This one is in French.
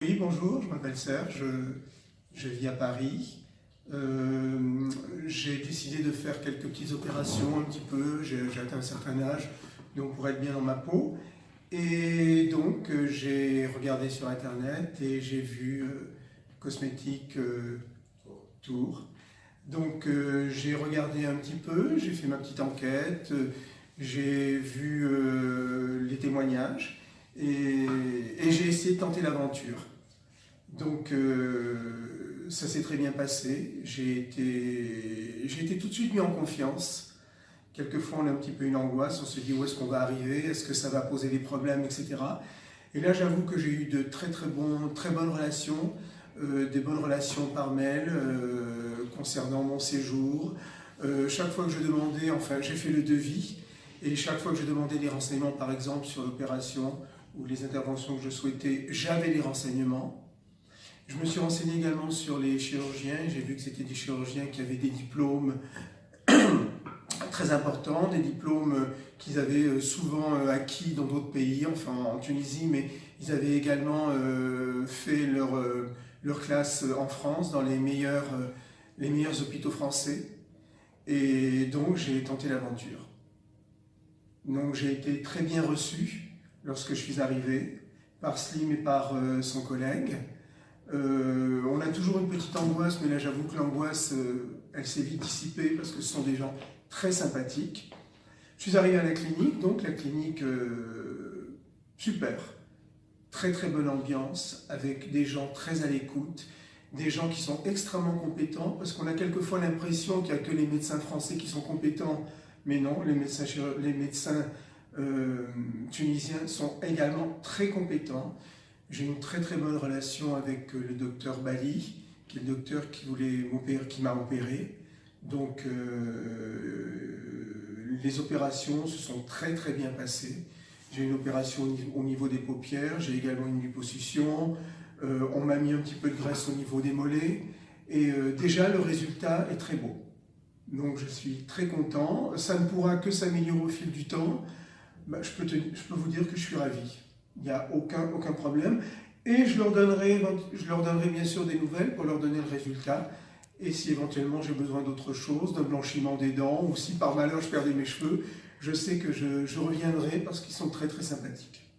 Oui, bonjour, je m'appelle Serge, je vis à Paris. J'ai décidé de faire quelques petites opérations un petit peu, j'ai atteint un certain âge, donc pour être bien dans ma peau. Et donc j'ai regardé sur internet et j'ai vu cosmétique Tour. Donc j'ai regardé un petit peu, j'ai fait ma petite enquête, j'ai vu les témoignages et j'ai essayé de tenter l'aventure. Donc ça s'est très bien passé, j'ai été tout de suite mis en confiance. Quelquefois on a un petit peu une angoisse, on se dit où est-ce qu'on va arriver, est-ce que ça va poser des problèmes, etc. Et là j'avoue que j'ai eu de très bonnes relations, des bonnes relations par mail concernant mon séjour. Chaque fois que je demandais, enfin j'ai fait le devis, et chaque fois que je demandais des renseignements par exemple sur l'opération ou les interventions que je souhaitais, j'avais les renseignements. Je me suis renseigné également sur les chirurgiens, j'ai vu que c'était des chirurgiens qui avaient des diplômes très importants, des diplômes qu'ils avaient souvent acquis dans d'autres pays, enfin en Tunisie, mais ils avaient également fait leur classe en France, dans les meilleurs hôpitaux français. Et donc j'ai tenté l'aventure. Donc j'ai été très bien reçu lorsque je suis arrivé, par Slim et par son collègue. On a toujours une petite angoisse, mais là j'avoue que l'angoisse, elle s'est vite dissipée parce que ce sont des gens très sympathiques. Je suis arrivé à la clinique, donc la clinique super, très bonne ambiance, avec des gens très à l'écoute, des gens qui sont extrêmement compétents, parce qu'on a quelquefois l'impression qu'il n'y a que les médecins français qui sont compétents, mais non, les médecins tunisiens sont également très compétents. J'ai une très bonne relation avec le docteur Bali, qui est le docteur qui m'a opéré. Donc les opérations se sont très bien passées. J'ai une opération au niveau des paupières, j'ai également une liposuction, on m'a mis un petit peu de graisse au niveau des mollets, et déjà le résultat est très beau. Donc je suis très content, ça ne pourra que s'améliorer au fil du temps. Je peux vous dire que je suis ravi. Il n'y a aucun problème. Et je leur donnerai bien sûr des nouvelles pour leur donner le résultat. Et si éventuellement j'ai besoin d'autre chose, d'un blanchiment des dents, ou si par malheur je perdais mes cheveux, je sais que je reviendrai parce qu'ils sont très sympathiques.